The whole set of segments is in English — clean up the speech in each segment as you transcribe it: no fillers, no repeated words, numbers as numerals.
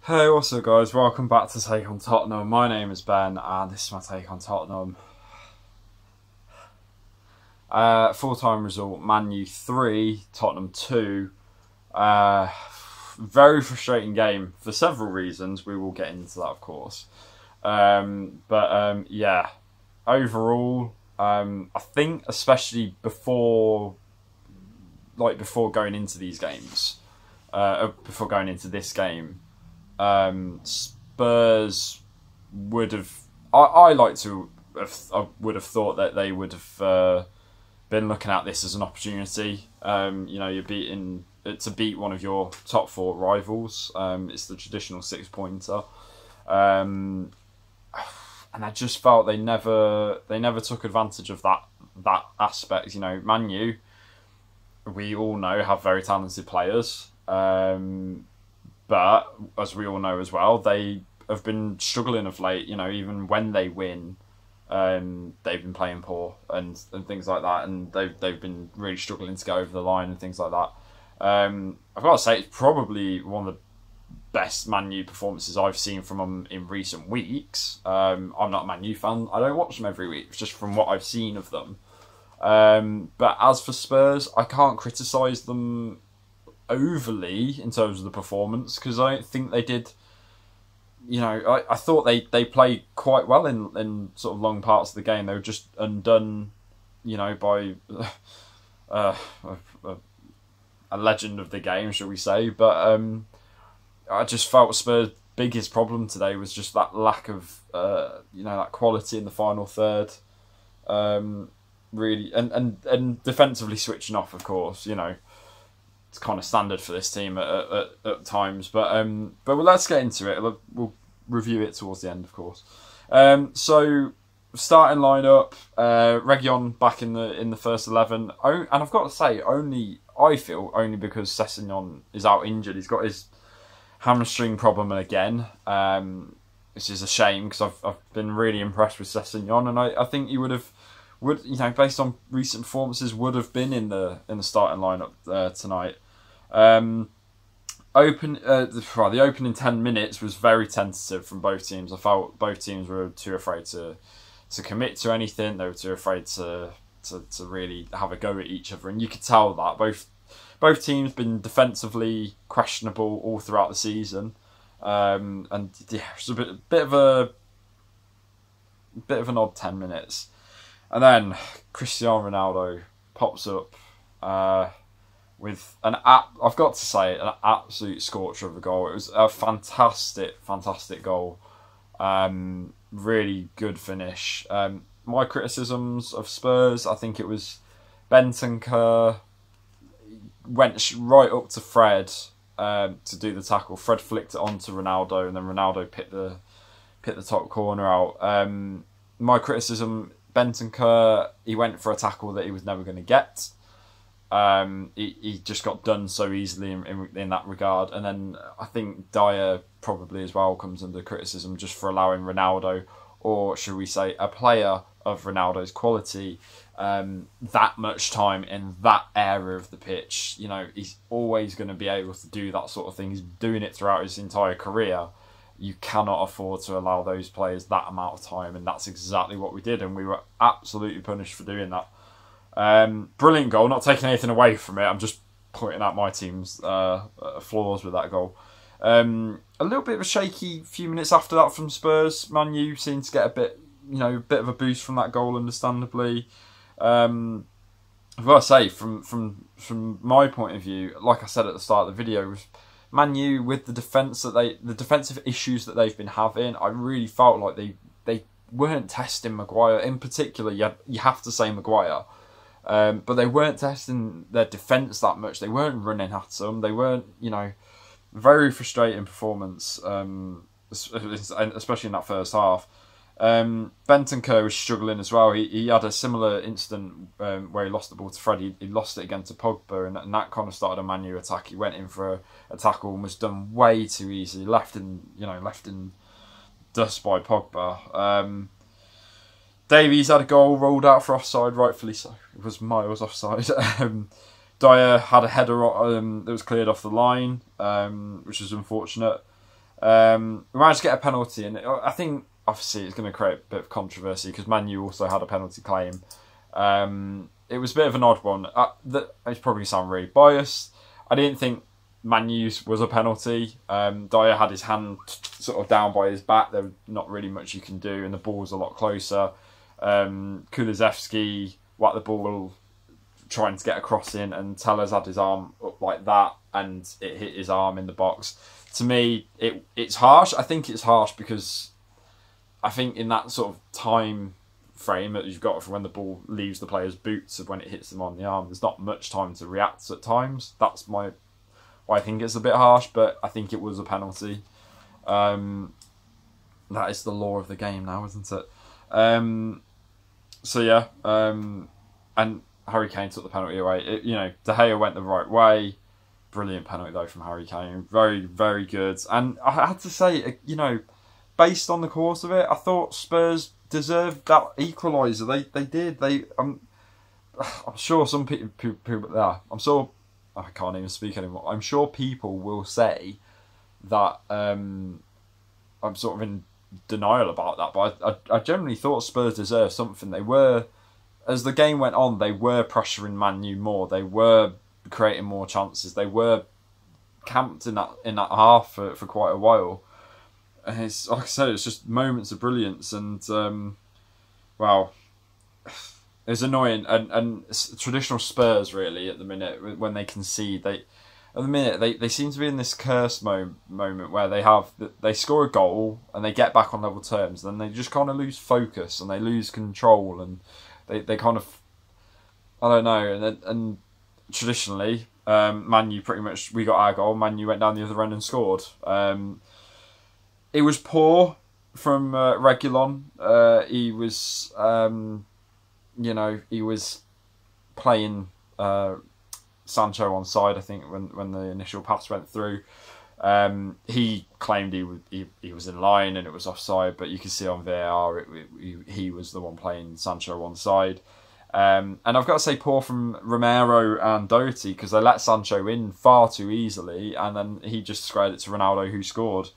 Hey, what's up guys? Welcome back to Take on Tottenham. My name is Ben and this is my take on Tottenham. Full-time result, Man U 3, Tottenham 2. Very frustrating game for several reasons. We will get into that, of course. Yeah, overall, I think especially before going into these games, before going into this game, Spurs would have. I would have thought that they would have been looking at this as an opportunity. You're to beat one of your top four rivals. It's the traditional 6-pointer, and I just felt they never took advantage of that aspect. Man U, we all know, have very talented players. But as we all know as well, they have been struggling of late. Even when they win, they've been playing poor and things like that, and they've been really struggling to get over the line and things like that. I've got to say, it's probably one of the best Man U performances I've seen from them in recent weeks. I'm not a Man U fan. I don't watch them every week. It's just from what I've seen of them. But as for Spurs, I can't criticise them overly in terms of the performance, because I don't think they did. I thought they played quite well in sort of long parts of the game. They were just undone, by a legend of the game, shall we say. But I just felt Spurs' biggest problem today was just that lack of that quality in the final third. Really, and defensively switching off, of course. It's kind of standard for this team at times, but let's get into it. We'll review it towards the end, of course. So starting lineup, Reguilon back in the first 11, and I've got to say, only because Sessegnon is out injured. He's got his hamstring problem again, which is a shame because I've been really impressed with Sessegnon, and I think he would based on recent performances, would have been in the starting lineup tonight. The opening 10 minutes was very tentative from both teams. I felt both teams were too afraid to commit to anything. They were too afraid to really have a go at each other, and you could tell that both teams been defensively questionable all throughout the season. And yeah, it was a bit of an odd 10 minutes. And then Cristiano Ronaldo pops up with I've got to say, an absolute scorcher of a goal. It was a fantastic goal. Really good finish. My criticisms of Spurs, I think it was Bentancur went right up to Fred to do the tackle. Fred flicked it onto Ronaldo, and then Ronaldo picked the top corner out. My criticism, Bentancur, he went for a tackle that he was never going to get. He just got done so easily in that regard. And then I think Dyer probably as well comes under criticism just for allowing Ronaldo, or should we say a player of Ronaldo's quality, that much time in that area of the pitch. He's always going to be able to do that sort of thing. He's doing it throughout his entire career. You cannot afford to allow those players that amount of time, and that's exactly what we did, and we were absolutely punished for doing that. Brilliant goal, not taking anything away from it. I'm just pointing out my team's flaws with that goal. A little bit of a shaky few minutes after that from Spurs. Man U seemed to get a bit of a boost from that goal, understandably. I've got to say, from my point of view, like I said at the start of the video, Man U, with the defensive issues that they've been having, I really felt like they weren't testing Maguire. In particular, you have to say Maguire. But they weren't testing their defence that much. They weren't running at them. They weren't, very frustrating performance, especially in that first half. Bentancur was struggling as well. He had a similar incident where he lost the ball to Fred. He lost it again to Pogba, and that kind of started a Man U attack. He went in for a tackle and was done way too easily, left in dust by Pogba. Davies had a goal rolled out for offside, rightfully so. It was miles offside. Dyer had a header that was cleared off the line, which was unfortunate. We managed to get a penalty, and I think obviously it's going to create a bit of controversy because Man U also had a penalty claim. It was a bit of an odd one. It's probably sound really biased. I didn't think Man U's was a penalty. Dyer had his hand sort of down by his back. There was not really much you can do, and the ball was a lot closer. Kulusevski whacked the ball trying to get a cross in, and Tellers had his arm up like that, and it hit his arm in the box. To me, it's harsh. I think it's harsh because I think in that sort of time frame that you've got from when the ball leaves the player's boots of when it hits them on the arm, there's not much time to react at times. That's why I think it's a bit harsh, but I think it was a penalty. That is the law of the game now, isn't it? So yeah, and Harry Kane took the penalty away. De Gea went the right way. Brilliant penalty though from Harry Kane. Very, very good. And I had to say, based on the course of it, I thought Spurs deserved that equaliser. They did. I'm sure some people I'm sure I can't even speak anymore. I'm sure people will say that I'm sort of in denial about that, but I generally thought Spurs deserved something. They were, as the game went on, they were pressuring Man U more. They were creating more chances. They were camped in that half for quite a while. And it's, like I said, it's just moments of brilliance, and wow, it's annoying. And it's traditional Spurs really at the minute when they concede. They seem to be in this cursed moment where they score a goal and they get back on level terms, and then they just kind of lose focus and they lose control, and they kind of, I don't know. And traditionally, Man U pretty much, we got our goal, Man U went down the other end and scored. It was poor from Reguilon. He was, he was playing Sancho on side, I think, when the initial pass went through. He claimed he was in line and it was offside, but you can see on VAR he was the one playing Sancho on side. And I've got to say poor from Romero and Doherty, because they let Sancho in far too easily, and then he just squared it to Ronaldo, who scored.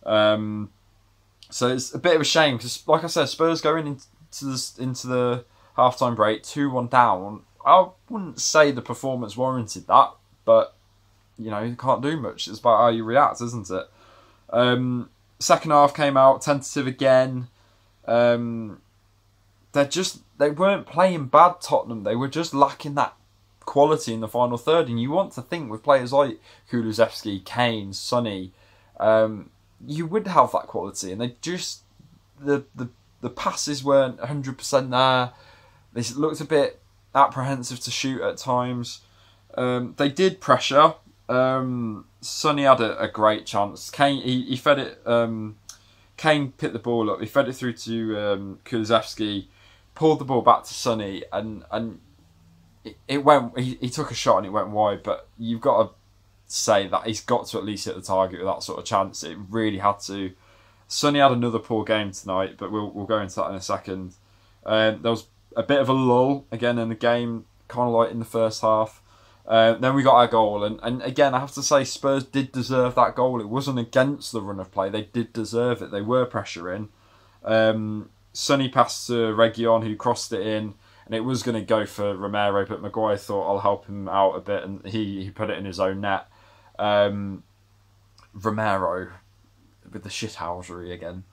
So it's a bit of a shame because, like I said, Spurs going into the half-time break 2-1 down. I wouldn't say the performance warranted that, but you can't do much. It's about how you react, isn't it? Second half came out tentative again. They weren't playing bad, Tottenham. They were just lacking that quality in the final third. And you want to think with players like Kulusevski, Kane, Sonny, you would have that quality, and they just the passes weren't 100% there. They looked a bit apprehensive to shoot at times. They did pressure. Sonny had a great chance. Kane he fed it. Kane picked the ball up. He fed it through to Kulusevski, pulled the ball back to Sonny, and it went. He took a shot and it went wide. But you've got to say that he's got to at least hit the target with that sort of chance. It really had to. Sonny had another poor game tonight, but we'll go into that in a second. There was a bit of a lull again in the game, kind of like in the first half. Then we got our goal, and again I have to say Spurs did deserve that goal. It wasn't against the run of play. They did deserve it. They were pressuring. Sonny passed to Reguilon, who crossed it in, and it was going to go for Romero, but Maguire thought, I'll help him out a bit, and he put it in his own net. Romero with the shithousery again.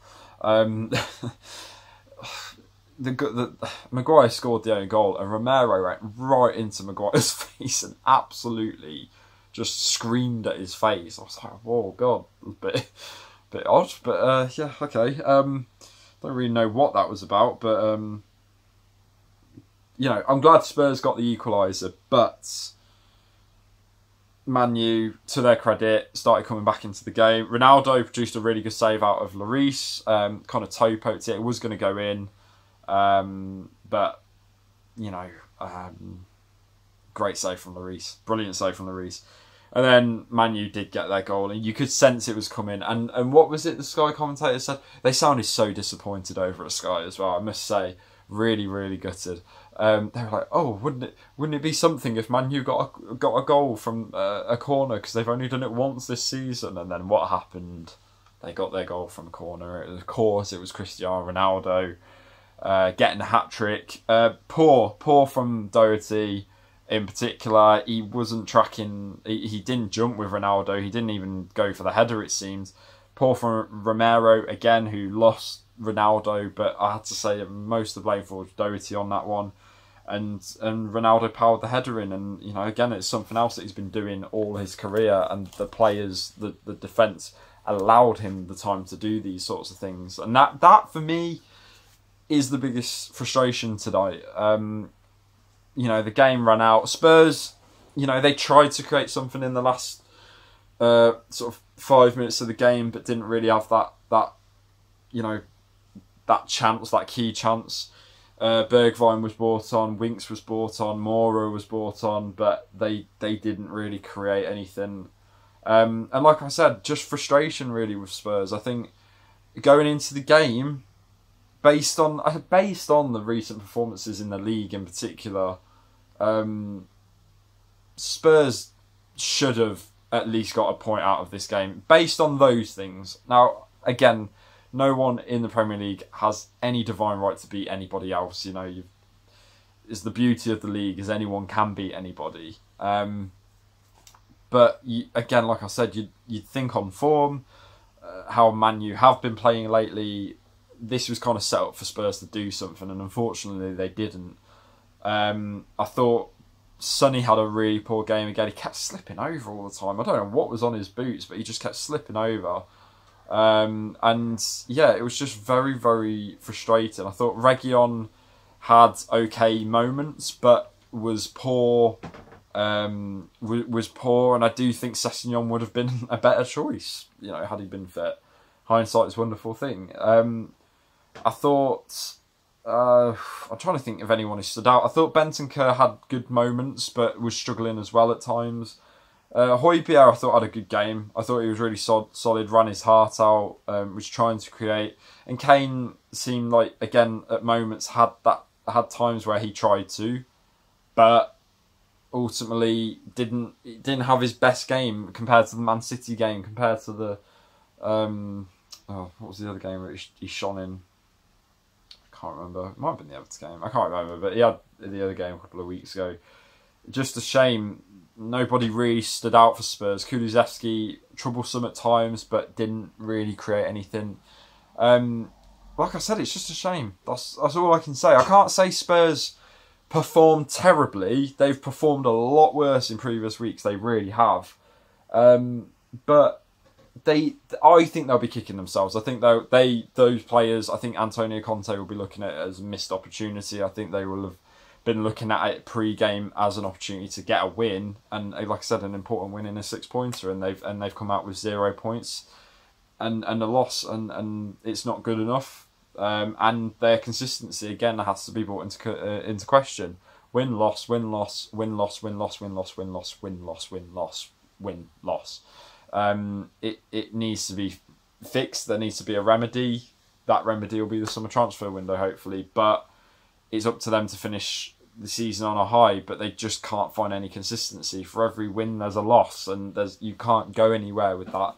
The Maguire scored the only goal, and Romero went right into Maguire's face and absolutely just screamed at his face. I was like, "Whoa, God!" A bit odd, but yeah, okay. Don't really know what that was about, but I'm glad Spurs got the equaliser, but Man U, to their credit, started coming back into the game. Ronaldo produced a really good save out of Lloris, kind of toe poked it. It was going to go in, but great save from Lloris, brilliant save from Lloris. And then Man U did get their goal, and you could sense it was coming. And what was it the Sky commentator said? They sounded so disappointed over at Sky as well, I must say. Really, really gutted. They were like, "Oh, wouldn't it be something if Man U got a goal from a corner, because they've only done it once this season?" And then what happened? they got their goal from a corner. Of course, it was Cristiano Ronaldo getting a hat-trick. Poor from Doherty in particular. He wasn't tracking, he didn't jump with Ronaldo, he didn't even go for the header, it seems. Poor from Romero, again, who lost Ronaldo, but I had to say most of the blame for Doherty on that one. And Ronaldo powered the header in, and you know, again, it's something else that he's been doing all his career, and the players, the defence allowed him the time to do these sorts of things, and that for me is the biggest frustration tonight. You know, the game ran out. Spurs, you know, they tried to create something in the last sort of 5 minutes of the game, but didn't really have that you know, that chance, that key chance. Bergwijn was brought on, Winks was brought on, Mora was brought on, but they didn't really create anything. And like I said, just frustration really with Spurs. I think going into the game, based on the recent performances in the league in particular, Spurs should have at least got a point out of this game based on those things. Now, again, no one in the Premier League has any divine right to beat anybody else. You know, it's the beauty of the league, is anyone can beat anybody. But again, like I said, you'd think on form, how Man U have been playing lately, this was kind of set up for Spurs to do something, and unfortunately they didn't. I thought Sonny had a really poor game again. He kept slipping over all the time. I don't know what was on his boots, but he just kept slipping over. And yeah, it was just very, very frustrating. I thought Reguilon had okay moments, but was poor. Was poor, and I do think Sessegnon would have been a better choice, you know, had he been fit. Hindsight is a wonderful thing. I thought, I'm trying to think of anyone who stood out. I thought Bentancur had good moments, but was struggling as well at times. Højbjerg, I thought, had a good game. I thought he was really solid, ran his heart out, was trying to create. And Kane seemed like, again, at moments had times where he tried to, but ultimately didn't have his best game compared to the Man City game, compared to the what was the other game where he shone in? I can't remember. It might have been the Everton game. I can't remember, but he had the other game a couple of weeks ago. Just a shame. Nobody really stood out for Spurs. Kulusevski, troublesome at times, but didn't really create anything. Like I said, it's just a shame. That's all I can say. I can't say Spurs performed terribly. They've performed a lot worse in previous weeks. They really have. But I think they'll be kicking themselves. I think those players, I think Antonio Conte will be looking at it as a missed opportunity. I think they will have been looking at it pre-game as an opportunity to get a win, and like I said, an important win in a 6-pointer, and they've come out with 0 points and a loss, and it's not good enough. And their consistency again has to be brought into question. Win loss, win loss, win loss, win loss, win loss, win loss, win loss, win loss, win loss. It needs to be fixed. There needs to be a remedy. That remedy will be the summer transfer window, hopefully, but it's up to them to finish the season on a high, but they just can't find any consistency. For every win, there's a loss, and you can't go anywhere with that.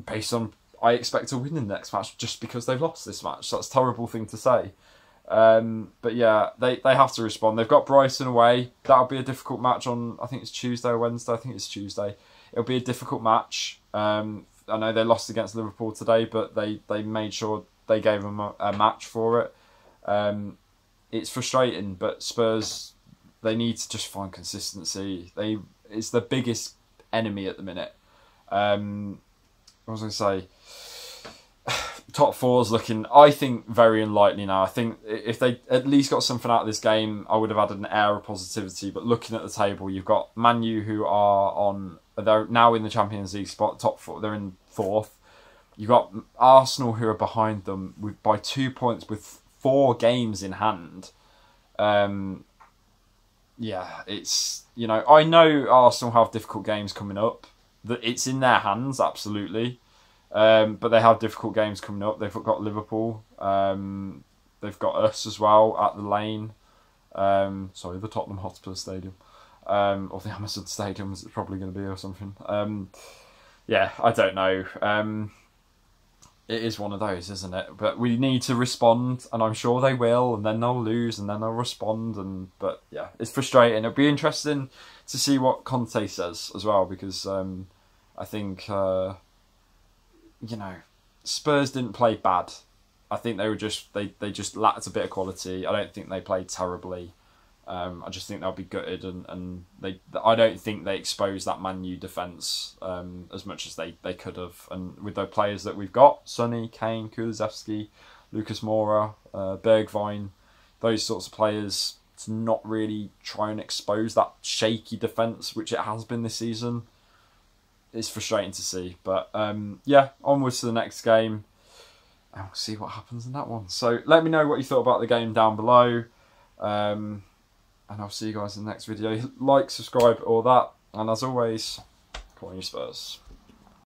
Based on, I expect to win the next match just because they've lost this match. That's a terrible thing to say. But yeah, they have to respond. They've got Brighton away. That'll be a difficult match on, I think it's Tuesday or Wednesday. I think it's Tuesday. It'll be a difficult match. I know they lost against Liverpool today, but they made sure they gave them a match for it. It's frustrating, but Spurs, they need to just find consistency. It's the biggest enemy at the minute. What was I going to say? Top four's looking, I think, very unlikely now. I think if they at least got something out of this game, I would have had an air of positivity. But looking at the table, you've got Man U, who they're now in the Champions League spot, top four. They're in 4th. You've got Arsenal, who are behind them by 2 points with 4 games in hand. Yeah, it's, you know, I know Arsenal have difficult games coming up. It's in their hands, absolutely. But they have difficult games coming up. They've got Liverpool. They've got us as well at the Lane. Sorry, the Tottenham Hotspur Stadium. Or the Amazon Stadium, as it's probably going to be, or something. yeah, I don't know. It is one of those, isn't it? But we need to respond, and I'm sure they will, and then they'll lose, and then they'll respond. But yeah, it's frustrating. It'll be interesting to see what Conte says as well, because I think Spurs didn't play bad. I think they were they just lacked a bit of quality. I don't think they played terribly. I just think they'll be gutted, and I don't think they exposed that Man U defence as much as they could have. And with the players that we've got, Sonny, Kane, Kulusevski, Lucas Moura, Bergwijn, those sorts of players, to not really try and expose that shaky defence, which it has been this season, is frustrating to see. But yeah, onwards to the next game, and we'll see what happens in that one. So let me know what you thought about the game down below. And I'll see you guys in the next video. Like, subscribe, all that. And as always, come on you Spurs.